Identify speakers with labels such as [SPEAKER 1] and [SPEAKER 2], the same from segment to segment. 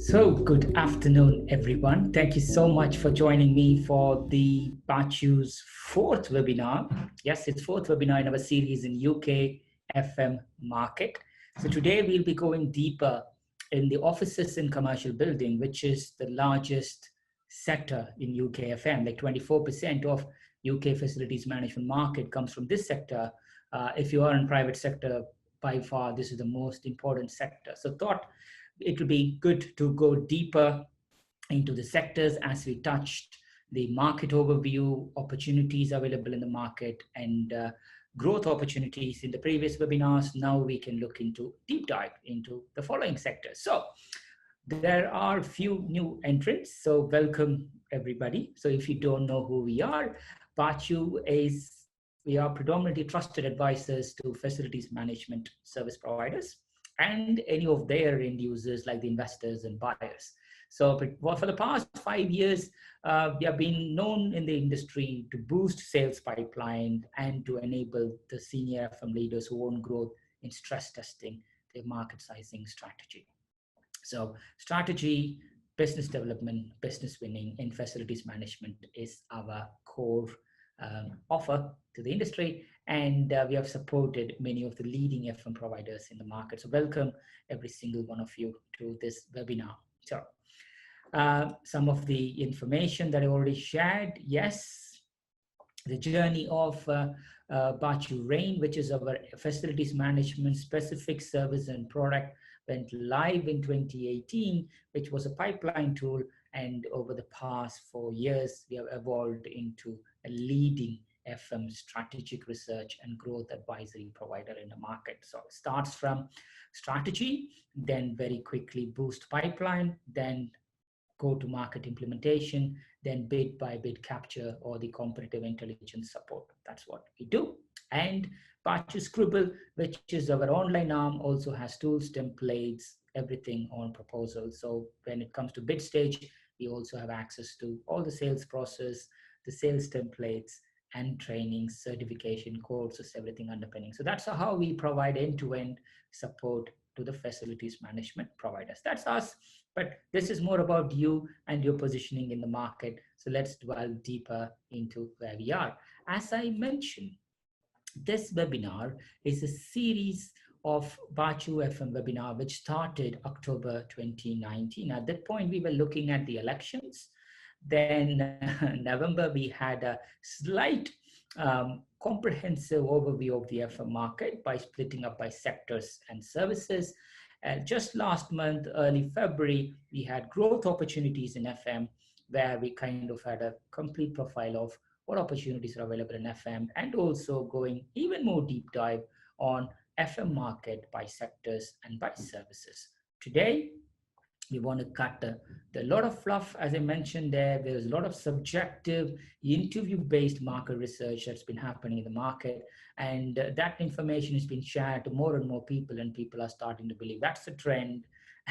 [SPEAKER 1] So, good afternoon, everyone. Thank you so much for joining me for the Baachu's fourth webinar. Yes, it's fourth webinar in our series in UK FM market. So today we'll be going deeper in the offices and commercial building, which is the largest sector in UK FM. Like 24% of UK facilities management market comes from this sector. If you are in private sector, by far, this is the most important sector. So thought it will be good to go deeper into the sectors as we touched the market overview, opportunities available in the market, and growth opportunities in the previous webinars. Now we can look into deep dive into the following sectors. So there are a few new entrants, so welcome everybody. So if you don't know who we are, Baachu is, we are predominantly trusted advisors to facilities management service providers and any of their end users like the investors and buyers. So for the past 5 years, we have been known in the industry to boost sales pipeline and to enable the senior FM leaders who own growth in stress testing their market sizing strategy. So strategy, business development, business winning in facilities management is our core offer to the industry, and we have supported many of the leading FM providers in the market. So welcome every single one of you to this webinar. So some of the information that I already shared. Yes, the journey of Baachu Rain, which is our facilities management specific service and product, went live in 2018, which was a pipeline tool. And over the past 4 years, we have evolved into a leading FM strategic research and growth advisory provider in the market. So it starts from strategy, then very quickly boost pipeline, then go to market implementation, then bid by bid capture or the competitive intelligence support. That's what we do. And Baachu Scribble, which is our online arm, also has tools, templates, everything on proposal. So when it comes to bid stage, we also have access to all the sales process, the sales templates, and training, certification, courses, everything underpinning. So that's how we provide end-to-end support to the facilities management providers. That's us, but this is more about you and your positioning in the market. So let's delve deeper into where we are. As I mentioned, this webinar is a series of Baachu FM webinar, which started October 2019. At that point, we were looking at the elections. Then November, we had a slight comprehensive overview of the FM market by splitting up by sectors and services. Just last month, early February, we had growth opportunities in FM, where we kind of had a complete profile of what opportunities are available in FM, and also going even more deep dive on FM market by sectors and by services. Today, we want to cut the lot of fluff, as I mentioned there. There's a lot of subjective interview-based market research that's been happening in the market, and that information has been shared to more and more people, and people are starting to believe that's the trend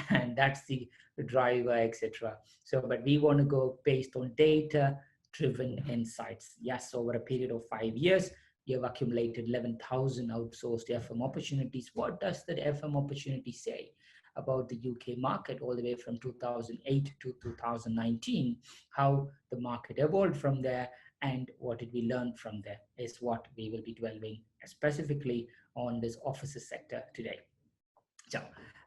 [SPEAKER 1] and that's the driver, etc. So, but we want to go based on data-driven insights. Yes, over a period of 5 years, you have accumulated 11,000 outsourced FM opportunities. What does that FM opportunity say about the UK market all the way from 2008 to 2019, how the market evolved from there, and what did we learn from there is what we will be dwelling specifically on this offices sector today. So,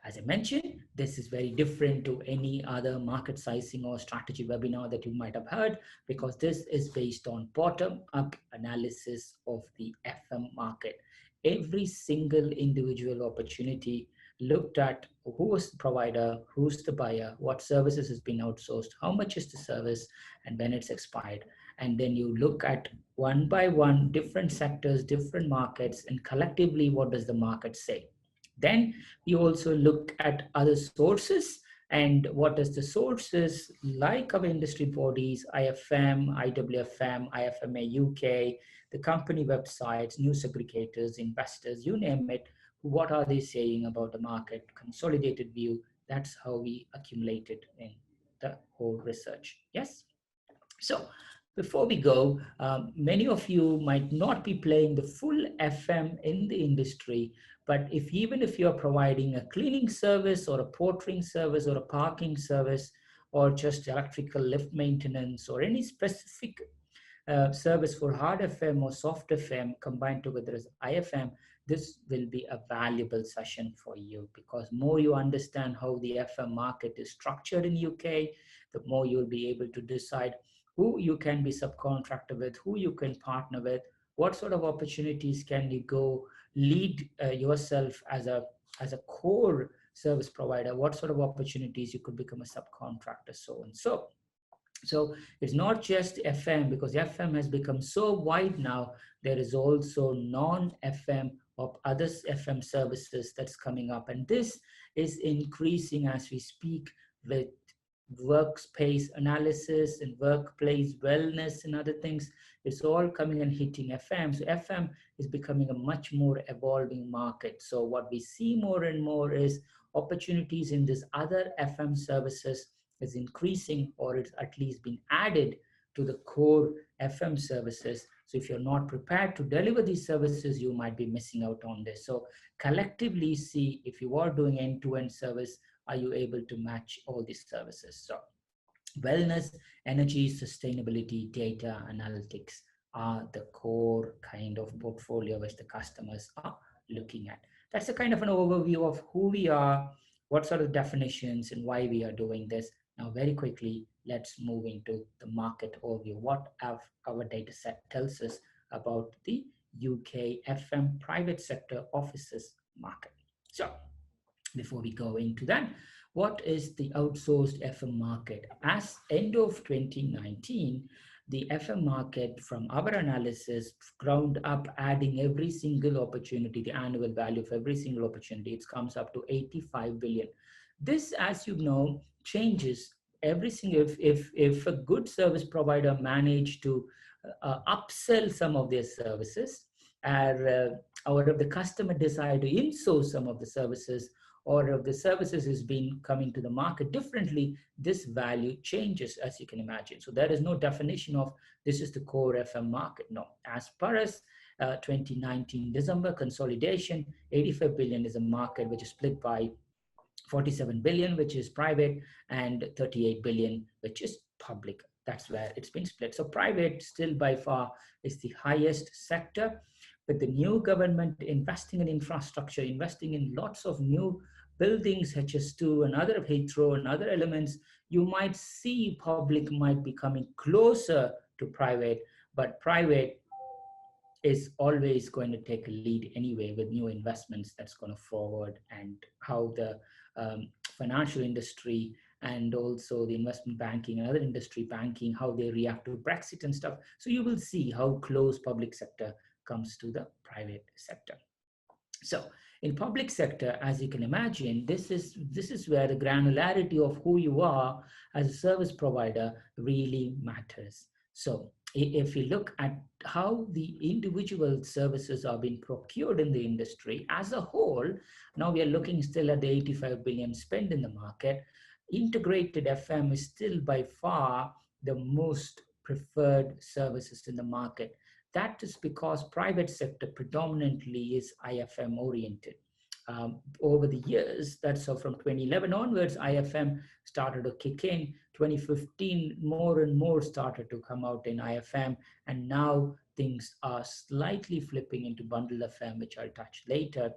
[SPEAKER 1] as I mentioned, this is very different to any other market sizing or strategy webinar that you might have heard, because this is based on bottom-up analysis of the FM market. Every single individual opportunity looked at who is the provider, who's the buyer, what services has been outsourced, how much is the service, and when it's expired. And then you look at one by one different sectors, different markets, and collectively, what does the market say? Then we also look at other sources, and what does the sources like our industry bodies, IFM, IWFM, IFMA UK, the company websites, news aggregators, investors, you name it, what are they saying about the market, consolidated view. That's how we accumulated in the whole research. Yes. So before we go, many of you might not be playing the full FM in the industry, But even if you're providing a cleaning service or a portering service or a parking service or just electrical lift maintenance or any specific service for hard FM or soft FM combined together as IFM, this will be a valuable session for you, because more you understand how the FM market is structured in UK, the more you'll be able to decide who you can be subcontractor with, who you can partner with, what sort of opportunities can you go lead yourself as a core service provider, what sort of opportunities you could become a subcontractor, so and so. So it's not just FM, because FM has become so wide now. There is also non-FM or other FM services that's coming up. And this is increasing as we speak, with workspace analysis and workplace wellness and other things. It's all coming and hitting FM. So FM is becoming a much more evolving market. So what we see more and more is opportunities in this other FM services is increasing, or it's at least been added to the core FM services. So if you're not prepared to deliver these services, you might be missing out on this. So collectively see if you are doing end-to-end service, are you able to match all these services? So wellness, energy, sustainability, data, analytics are the core kind of portfolio which the customers are looking at. That's a kind of an overview of who we are, what sort of definitions and why we are doing this. Now, very quickly, let's move into the market overview. What our data set tells us about the UK FM private sector offices market. So before we go into that, what is the outsourced FM market? As end of 2019, the FM market, from our analysis, ground up, adding every single opportunity, the annual value of every single opportunity, it comes up to 85 billion. This, as you know, changes every single, if a good service provider manage to upsell some of their services, or if the customer decide to insource some of the services, or if the services is being coming to the market differently, this value changes, as you can imagine. So there is no definition of this is the core FM market. No, as far as 2019 December consolidation, 85 billion is a market which is split by 47 billion, which is private, and 38 billion, which is public. That's where it's been split. So private still by far is the highest sector. With the new government investing in infrastructure, investing in lots of new buildings, HS2 and other Heathrow and other elements, you might see public might be coming closer to private, but private is always going to take a lead anyway with new investments that's going to forward, and how the financial industry and also the investment banking and other industry banking, how they react to Brexit and stuff. So you will see how close public sector comes to the private sector. So in public sector, as you can imagine, this is where the granularity of who you are as a service provider really matters. So if you look at how the individual services are being procured in the industry as a whole, now we are looking still at the 85 billion spend in the market. Integrated FM is still by far the most preferred services in the market. That is because private sector predominantly is IFM oriented. Over the years, that's so from 2011 onwards, IFM started to kick in. 2015, more and more started to come out in IFM, and now things are slightly flipping into bundle FM, which I'll touch later.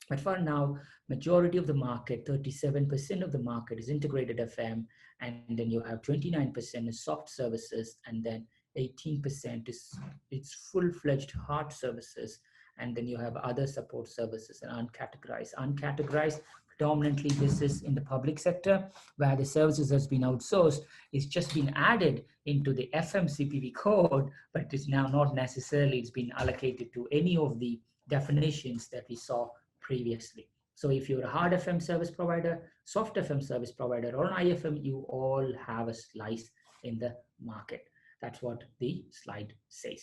[SPEAKER 1] But for now, majority of the market, 37% of the market is integrated FM, and then you have 29% is soft services, and then 18% is it's full-fledged hard services, and then you have other support services and uncategorized. Uncategorized, predominantly this is in the public sector, where the services has been outsourced. It's just been added into the FMCPV code, but it's now not necessarily it's been allocated to any of the definitions that we saw previously. So if you're a hard FM service provider, soft FM service provider, or an IFM, you all have a slice in the market. That's what the slide says.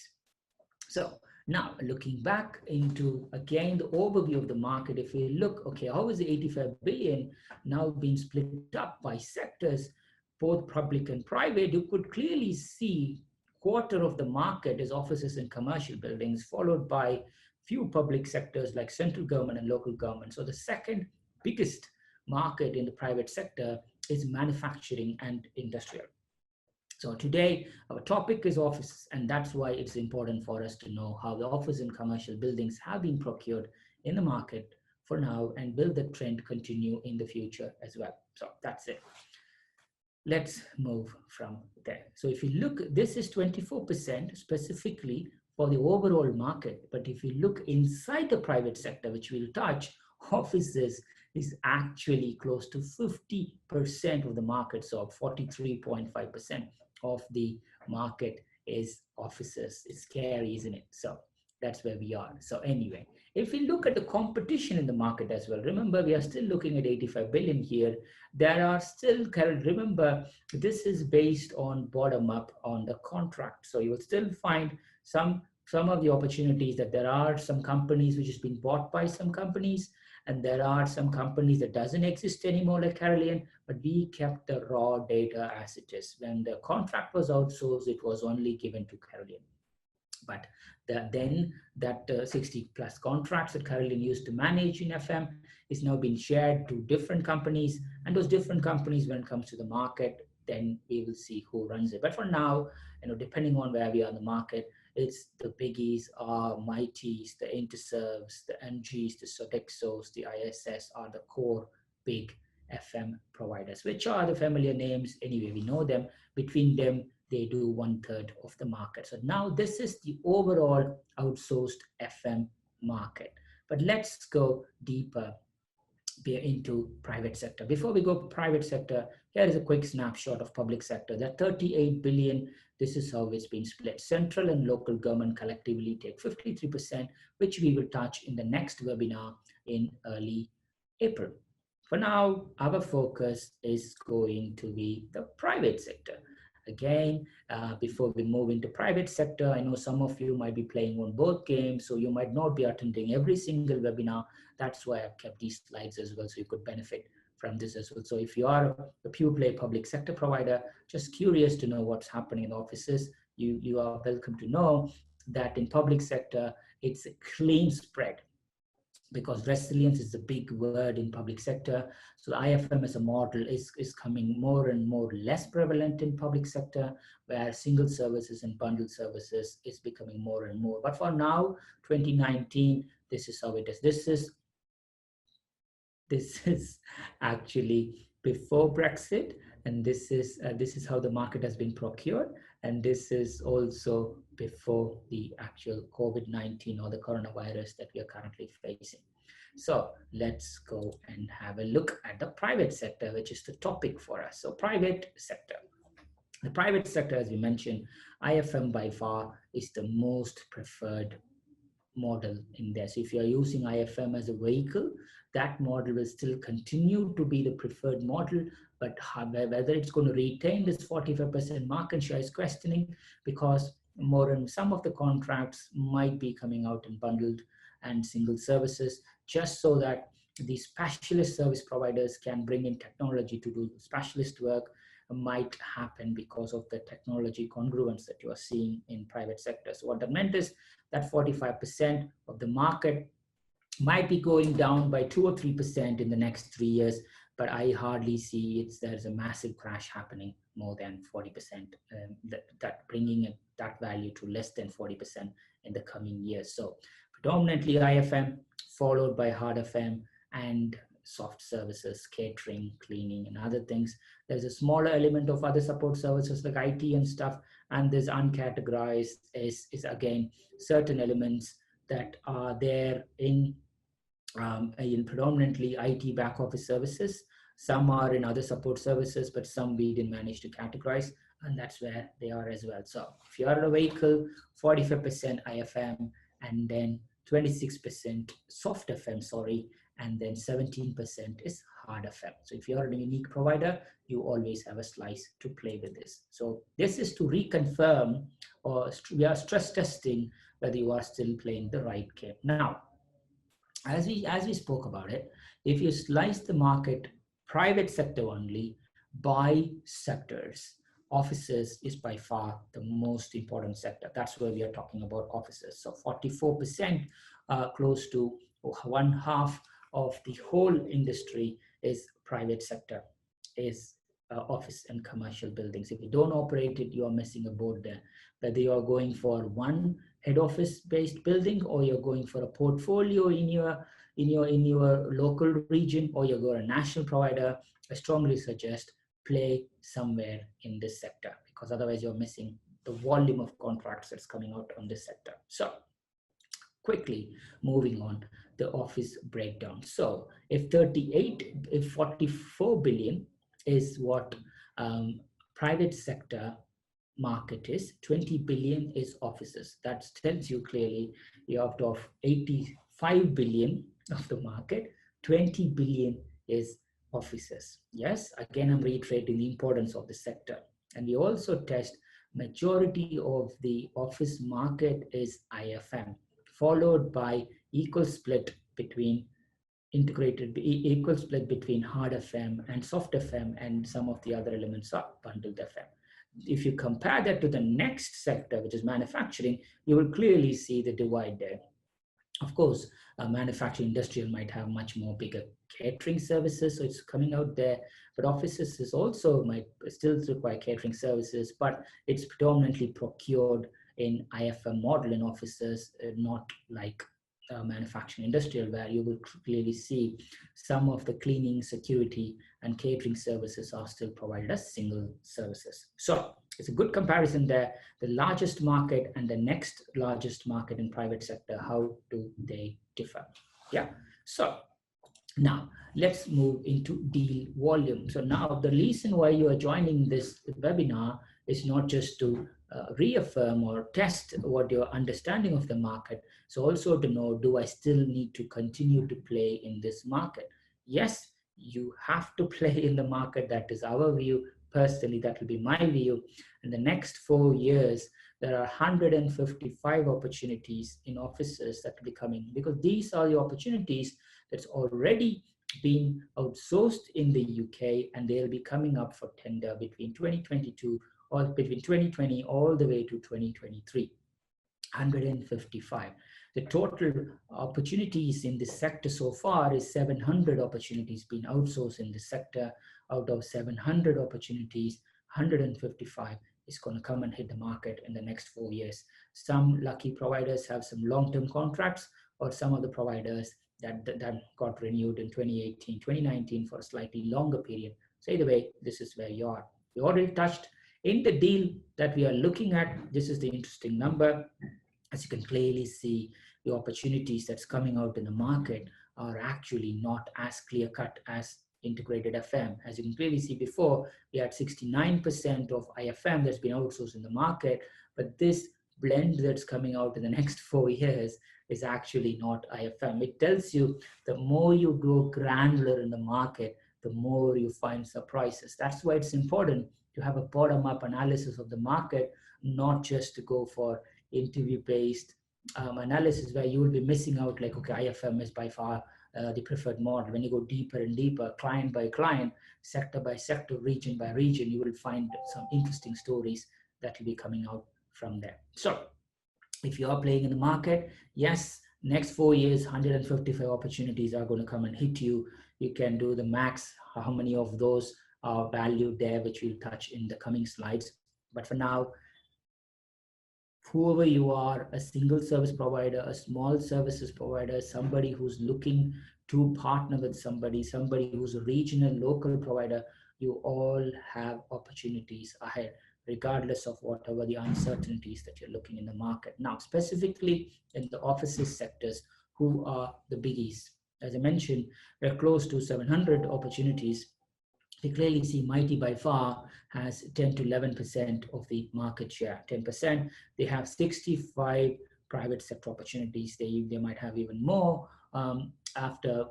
[SPEAKER 1] So now looking back into, again, the overview of the market, if we look, okay, how is the 85 billion now being split up by sectors, both public and private? You could clearly see quarter of the market is offices and commercial buildings, followed by few public sectors like central government and local government. So the second biggest market in the private sector is manufacturing and industrial. So today, our topic is offices, and that's why it's important for us to know how the office and commercial buildings have been procured in the market for now, and will the trend continue in the future as well. So that's it. Let's move from there. So if you look, this is 24% specifically for the overall market. But if you look inside the private sector, which we'll touch, offices is actually close to 50% of the market. So 43.5% of the market is offices. It's scary, isn't it? So that's where we are. So anyway, if we look at the competition in the market as well, remember, we are still looking at 85 billion here. There are still, remember, this is based on bottom up on the contract. So you will still find some of the opportunities that there are some companies which has been bought by some companies, and there are some companies that doesn't exist anymore like Carolean, but we kept the raw data as it is. When the contract was outsourced, it was only given to Carolean. But then that 60 plus contracts that Carolean used to manage in FM is now being shared to different companies, and those different companies, when it comes to the market, then we will see who runs it. But for now, depending on where we are in the market, it's the biggies are Mighties, the Interserves, the MGs, the Sodexos, the ISS are the core big FM providers, which are the familiar names. Anyway, we know them. Between them, they do 1/3 of the market. So now this is the overall outsourced FM market. But let's go deeper into private sector. Before we go private sector, here is a quick snapshot of public sector. That 38 billion, this is how it's been split. Central and local government collectively take 53%, which we will touch in the next webinar in early April. For now, our focus is going to be the private sector. Again, before we move into private sector, I know some of you might be playing on both games, so you might not be attending every single webinar. That's why I've kept these slides as well, so you could benefit from this as well. So if you are a pure play public sector provider, just curious to know what's happening in offices, you are welcome to know that in public sector, it's a clean spread, because resilience is a big word in public sector. So the IFM as a model is coming more and more less prevalent in public sector, where single services and bundled services is becoming more and more. But for now, 2019, this is how it is. This is actually before Brexit, and this is how the market has been procured, and this is also before the actual COVID-19 or the coronavirus that we are currently facing. So let's go and have a look at the private sector, which is the topic for us. So private sector. The private sector, as we mentioned, IFM by far is the most preferred model in there. So if you are using IFM as a vehicle, that model will still continue to be the preferred model, but whether it's going to retain this 45% market share is questioning, because more and some of the contracts might be coming out in bundled and single services, just so that the specialist service providers can bring in technology to do specialist work might happen because of the technology congruence that you are seeing in private sector. So what that meant is that 45% of the market might be going down by 2 or 3% in the next 3 years, but I hardly see there's a massive crash happening more than 40%, that bringing that value to less than 40% in the coming years. So predominantly IFM, followed by hard FM and soft services, catering, cleaning, and other things. There's a smaller element of other support services like IT and stuff, and there's uncategorized is again certain elements that are there in predominantly IT back office services. Some are in other support services, but some we didn't manage to categorize, and that's where they are as well. So if you are a vehicle, 45% IFM, and then 26% soft FM, sorry, and then 17% is hard FM. So if you are a unique provider, you always have a slice to play with this. So this is to reconfirm, or we are stress testing whether you are still playing the right game. Now, as we spoke about it, if you slice the market private sector only by sectors, offices is by far the most important sector. That's where we are talking about offices. So 44% close to one half of the whole industry is private sector, is office and commercial buildings. If you don't operate it, you are missing a boat there. Whether you are going for one head office based building, or you're going for a portfolio in your local region, or you're going a national provider, I strongly suggest play somewhere in this sector, because otherwise you're missing the volume of contracts that's coming out on this sector. So quickly moving on, the office breakdown. So if 44 billion is what private sector market is, 20 billion is offices. That tells you clearly, out of 85 billion of the market, 20 billion is offices. Yes, again, I'm reiterating the importance of the sector. And we also test majority of the office market is IFM, followed by equal split between hard FM and soft FM, and some of the other elements are bundled FM. If you compare that to the next sector, which is manufacturing, you will clearly see the divide there. Of course, manufacturing industrial might have much more bigger catering services, so it's coming out there. But offices is also might still require catering services, but it's predominantly procured in IFM model in offices, not like manufacturing industrial, where you will clearly see some of the cleaning, security, and catering services are still provided as single services. So it's a good comparison there. The largest market and the next largest market in private sector, how do they differ? Yeah. So now let's move into deal volume. So now the reason why you are joining this webinar is not just to reaffirm or test what your understanding of the market. So also to know, do I still need to continue to play in this market? Yes, you have to play in the market. That is our view. Personally, that will be my view. In the next 4 years, there are 155 opportunities in offices that will be coming, because these are the opportunities that's already been outsourced in the UK, and they'll be coming up for tender between 2022 or between 2020 all the way to 2023. 155. The total opportunities in this sector so far is 700 opportunities being outsourced in the sector. Out of 700 opportunities, 155 is going to come and hit the market in the next 4 years. Some lucky providers have some long-term contracts, or some of the providers that got renewed in 2018, 2019 for a slightly longer period. So either way, this is where you are. We already touched in the deal that we are looking at. This is the interesting number. As you can clearly see, the opportunities that's coming out in the market are actually not as clear-cut as integrated FM. As you can clearly see before, we had 69% of IFM that's been outsourced in the market, but this blend that's coming out in the next 4 years is actually not IFM. It tells you the more you go granular in the market, the more you find surprises. That's why it's important to have a bottom-up analysis of the market, not just to go for interview-based analysis where you will be missing out, like, okay, IFM is by far the preferred model. When you go deeper and deeper, client by client, sector by sector, region by region, you will find some interesting stories that will be coming out from there. So if you are playing in the market, yes, next 4 years, 155 opportunities are going to come and hit you. You can do the max, how many of those are valued there, which we'll touch in the coming slides. But for now, whoever you are, a single service provider, a small services provider, somebody who's looking to partner with somebody who's a regional, local provider, you all have opportunities ahead, regardless of whatever the uncertainties that you're looking in the market. Now, specifically in the offices sectors, who are the biggies? As I mentioned, we're close to 700 opportunities. We clearly see Mighty by far has 10 to 11% of the market share. 10%. They have 65 private sector opportunities. They might have even more after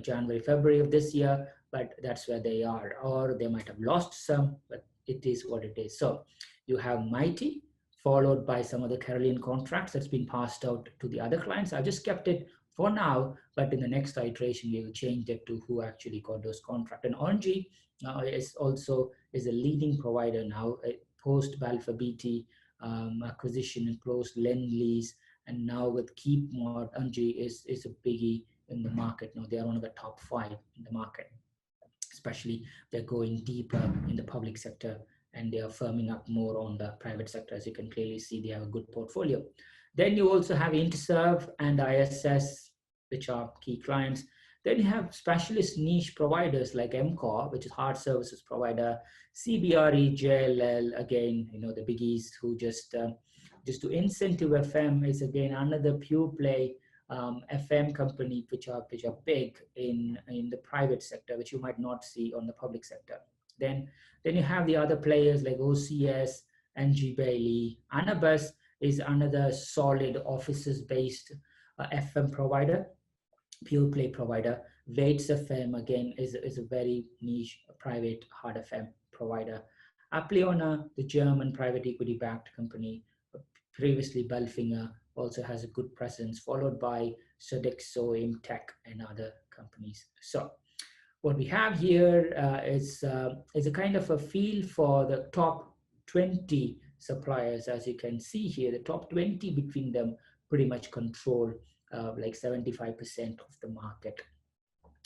[SPEAKER 1] January, February of this year, but that's where they are. Or they might have lost some, but it is what it is. So you have Mighty, followed by some of the Caroline contracts that's been passed out to the other clients. I've just kept it for now, but in the next iteration, we will change it to who actually got those contracts. And Onji is a leading provider now, post Balfour Beatty acquisition and post Lend Lease And now with Keep Mod, Anji is a biggie in the market. Now they are one of the top 5 in the market, especially they're going deeper in the public sector and they are firming up more on the private sector. As you can clearly see, they have a good portfolio. Then you also have Interserve and ISS, which are key clients. Then you have specialist niche providers like MCOR, which is hard services provider, CBRE, JLL, again, the biggies who just to Incentive FM is again another pure play FM company which are big in the private sector, which you might not see on the public sector. Then you have the other players like OCS, NG Bailey. Anabus is another solid offices based FM provider, pure play provider. Waits FM again is a very niche private hard FM provider. Apleona, the German private equity backed company, previously Belfinger, also has a good presence, followed by Sodexo, Imtech, and other companies. So what we have here is a kind of a feel for the top 20 suppliers. As you can see here, the top 20 between them pretty much control like 75% of the market.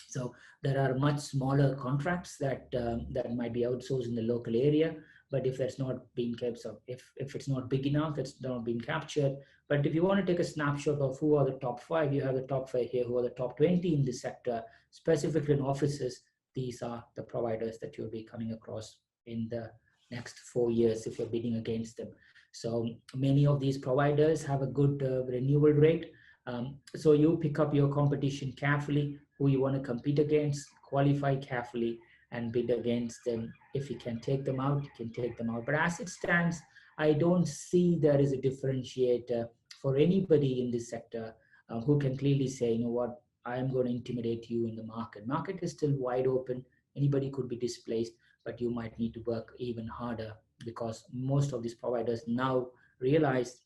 [SPEAKER 1] So there are much smaller contracts that that might be outsourced in the local area, but if that's not being kept, so if it's not big enough, it's not being captured. But if you want to take a snapshot of who are the top 5, you have the top 5 here, who are the top 20 in this sector, specifically in offices. These are the providers that you'll be coming across in the next 4 years if you're bidding against them. So many of these providers have a good renewal rate. So you pick up your competition carefully, who you want to compete against, qualify carefully, and bid against them. If you can take them out, you can take them out. But as it stands, I don't see there is a differentiator for anybody in this sector who can clearly say, you know what, I'm going to intimidate you in the market. Market is still wide open. Anybody could be displaced, but you might need to work even harder because most of these providers now realize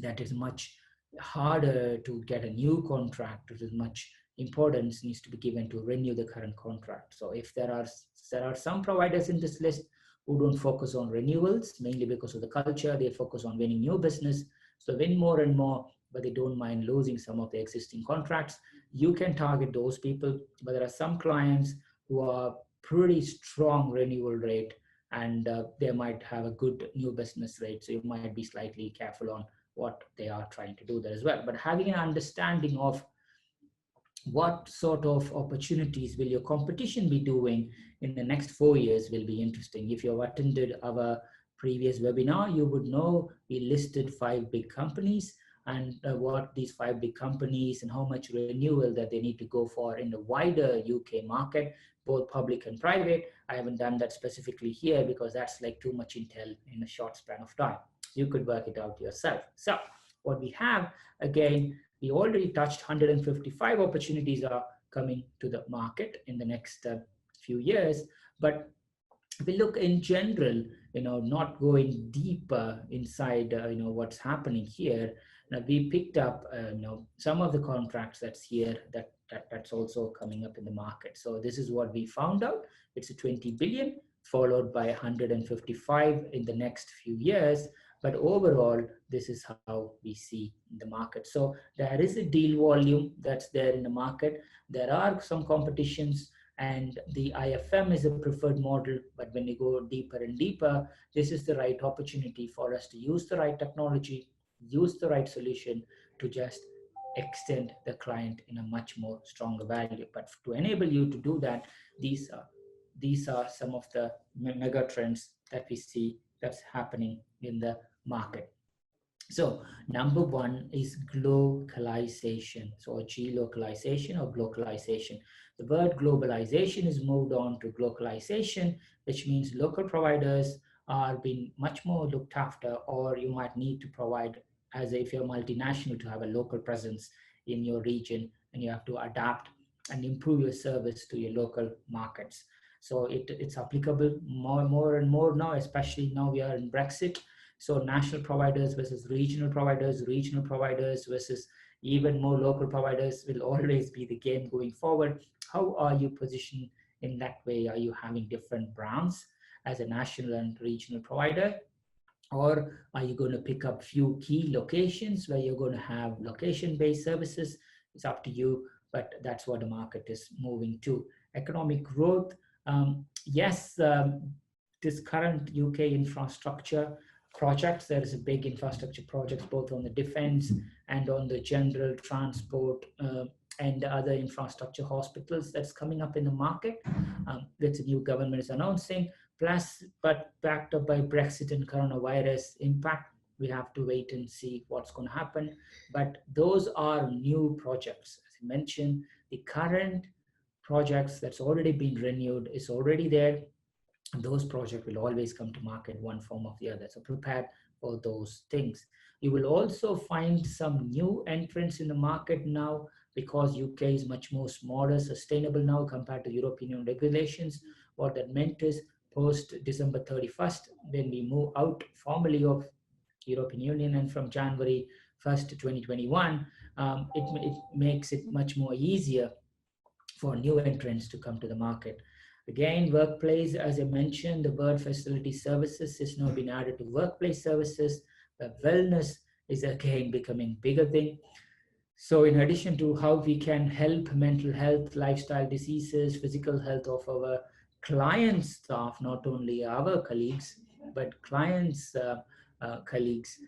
[SPEAKER 1] that it's much harder to get a new contract. It is much importance needs to be given to renew the current contract. So if there are some providers in this list who don't focus on renewals, mainly because of the culture, they focus on winning new business. So win more and more, but they don't mind losing some of the existing contracts. You can target those people, but there are some clients who are pretty strong renewal rate and they might have a good new business rate. So you might be slightly careful on what they are trying to do there as well. But having an understanding of what sort of opportunities will your competition be doing in the next 4 years will be interesting. If you've attended our previous webinar, you would know we listed 5 big companies and what these 5 big companies and how much renewal that they need to go for in the wider UK market, both public and private. I haven't done that specifically here because that's like too much intel in a short span of time. You could work it out yourself. So what we have, again, we already touched 155 opportunities are coming to the market in the next few years. But if we look in general, not going deeper inside, what's happening here. Now we picked up, some of the contracts that's here that's also coming up in the market. So this is what we found out. It's a 20 billion followed by 155 in the next few years. But overall, this is how we see the market. So there is a deal volume that's there in the market. There are some competitions and the IFM is a preferred model. But when you go deeper and deeper, this is the right opportunity for us to use the right technology, use the right solution to just extend the client in a much more stronger value. But to enable you to do that, these are some of the mega trends that we see that's happening in the market. So number 1 is globalization. So G-localization or globalization. The word globalization is moved on to globalization, which means local providers are being much more looked after, or you might need to provide, as if you're multinational, to have a local presence in your region, and you have to adapt and improve your service to your local markets. So it's applicable more and more now, especially now we are in Brexit. So national providers versus regional providers versus even more local providers will always be the game going forward. How are you positioned in that way? Are you having different brands as a national and regional provider? Or are you going to pick up few key locations where you're going to have location-based services? It's up to you, but that's what the market is moving to. Economic growth, yes, this current UK infrastructure projects, there is a big infrastructure projects both on the defense and on the general transport and other infrastructure hospitals that's coming up in the market, that the new government is announcing. Plus, but backed up by Brexit and coronavirus impact, we have to wait and see what's going to happen. But those are new projects. As I mentioned, the current projects that's already been renewed is already there. And those projects will always come to market one form or the other. So prepare for those things. You will also find some new entrants in the market now because UK is much more smaller, sustainable now compared to European Union regulations. What that meant is post December 31st, when we move out formally of European Union and from January 1st to 2021, it makes it much more easier for new entrants to come to the market. Again, workplace, as I mentioned, the word facility services has now been added to workplace services. The wellness is again becoming bigger thing. So in addition to how we can help mental health, lifestyle diseases, physical health of our clients' staff, not only our colleagues, but clients' colleagues,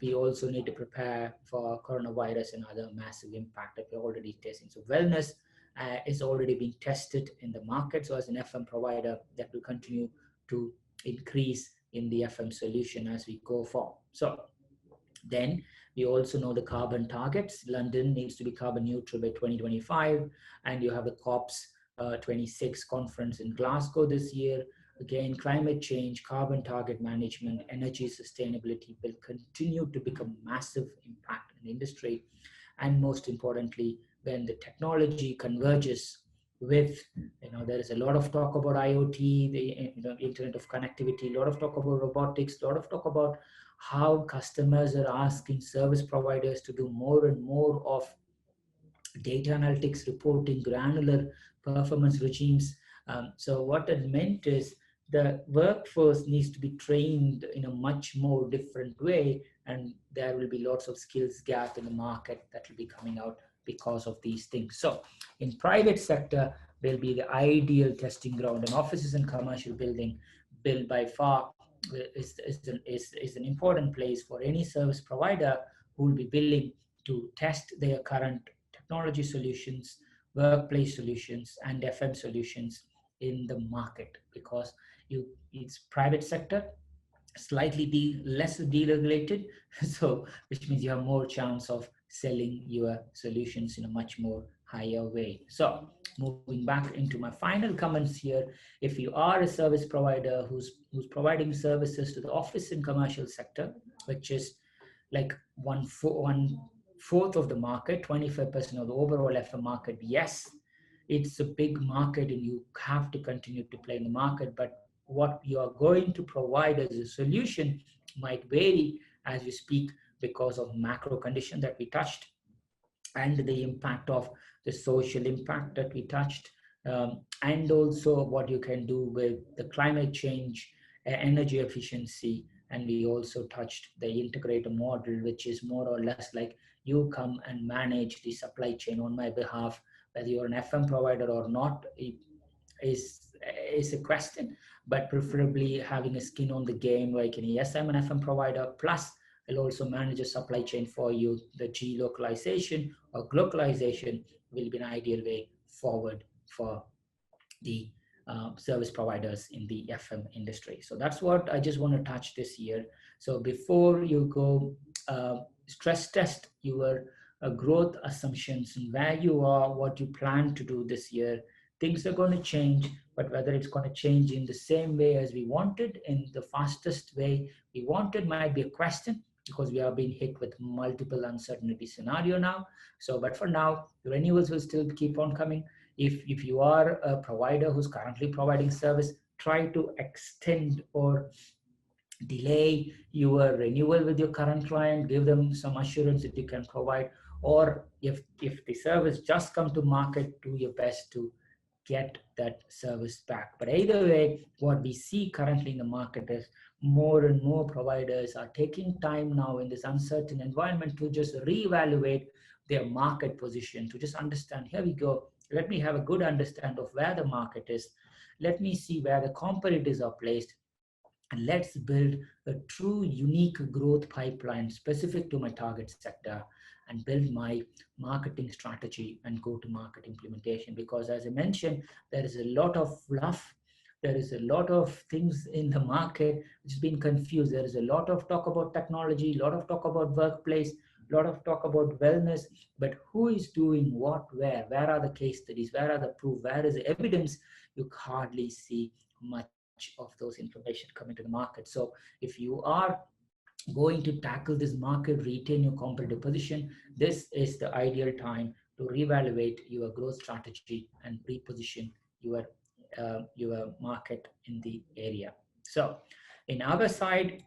[SPEAKER 1] we also need to prepare for coronavirus and other massive impact that we're already testing. So wellness is already being tested in the market. So as an FM provider, that will continue to increase in the FM solution as we go forward. So then we also know the carbon targets. London needs to be carbon neutral by 2025, and you have the COPs 26 conference in Glasgow this year. Again, climate change, carbon target management, energy sustainability will continue to become massive impact in the industry. And most importantly, when the technology converges with, there is a lot of talk about IoT, the Internet of Connectivity, a lot of talk about robotics, a lot of talk about how customers are asking service providers to do more and more of data analytics reporting, granular performance regimes. So what that meant is the workforce needs to be trained in a much more different way, and there will be lots of skills gap in the market that will be coming out because of these things. So in private sector, will be the ideal testing ground, and offices and commercial building built by far is an important place for any service provider who will be willing to test their current technology solutions, workplace solutions, and FM solutions in the market, because it's private sector, slightly less deregulated, so which means you have more chance of selling your solutions in a much more higher way. So moving back into my final comments here, if you are a service provider who's providing services to the office and commercial sector, which is like one fourth of the market, 25% of the overall FM market, yes, it's a big market and you have to continue to play in the market, but what you are going to provide as a solution might vary as we speak because of macro condition that we touched and the impact of the social impact that we touched, and also what you can do with the climate change, energy efficiency, and we also touched the integrator model, which is more or less like you come and manage the supply chain on my behalf, whether you're an FM provider or not is a question, but preferably having a skin on the game, like yes, I'm an FM provider, plus I'll also manage a supply chain for you. The G-localization or globalization will be an ideal way forward for the service providers in the FM industry. So that's what I just want to touch this year. So before you go, stress test your growth assumptions and where you are, what you plan to do this year. Things are going to change, but whether it's going to change in the same way as we wanted, in the fastest way we wanted, might be a question, because we are being hit with multiple uncertainty scenario now. So, but for now, the renewals will still keep on coming. If you are a provider who's currently providing service, try to extend or delay your renewal with your current client, give them some assurance that you can provide, or if the service just come to market, do your best to get that service back. But either way, what we see currently in the market is more and more providers are taking time now in this uncertain environment to just reevaluate their market position, to just understand, here we go, let me have a good understand of where the market is, let me see where the competitors are placed, and let's build a true unique growth pipeline specific to my target sector and build my marketing strategy and go to market implementation. Because as I mentioned, there is a lot of fluff, there is a lot of things in the market which has been confused. There is a lot of talk about technology, a lot of talk about workplace, a lot of talk about wellness, but who is doing what, where are the case studies, where are the proof, where is the evidence? You hardly see much of those information coming to the market. So if you are going to tackle this market, retain your competitive position, this is the ideal time to reevaluate your growth strategy and reposition your market in the area. So in our side,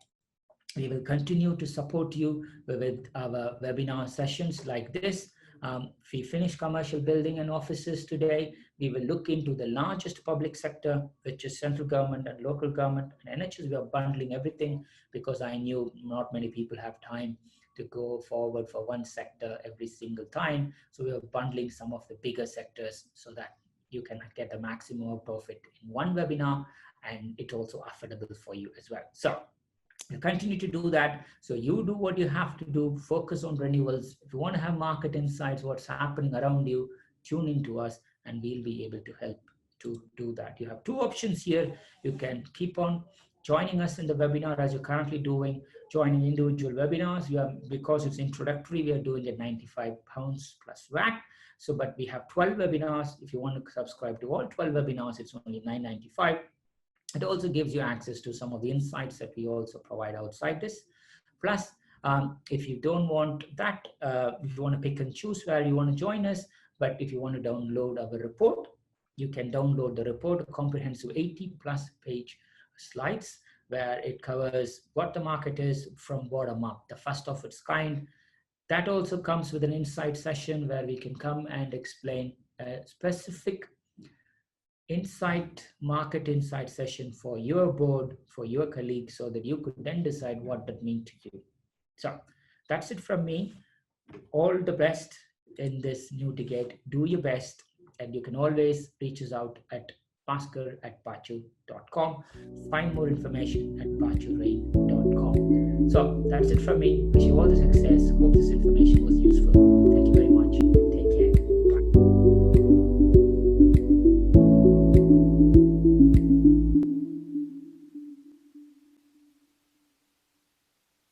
[SPEAKER 1] we will continue to support you with our webinar sessions like this. If we finish commercial building and offices today, we will look into the largest public sector, which is central government and local government and NHS. We are bundling everything because I knew not many people have time to go forward for one sector every single time. So we are bundling some of the bigger sectors so that you can get the maximum out of it in one webinar, and it's also affordable for you as well. So you continue to do that. So you do what you have to do, focus on renewals. If you want to have market insights, what's happening around you, tune into us and we'll be able to help to do that. You have two options here. You can keep on joining us in the webinar as you're currently doing, joining individual webinars. Because it's introductory, we are doing at £95 plus VAT. So, but we have 12 webinars. If you want to subscribe to all 12 webinars, it's only $9.95. It also gives you access to some of the insights that we also provide outside this. Plus, if you don't want that, if you want to pick and choose where you want to join us, but if you want to download our report, you can download the report, a comprehensive 80+ page slides where it covers what the market is from bottom up, the first of its kind. That also comes with an insight session where we can come and explain a specific market insight session for your board, for your colleagues, so that you could then decide what that means to you. So that's it from me. All the best in this new decade. Do your best, and you can always reach us out at bhaskar@baachu.com. Find more information at bachurain.com. So that's it from me. Wish you all the success. Hope this information was useful. Thank you very much.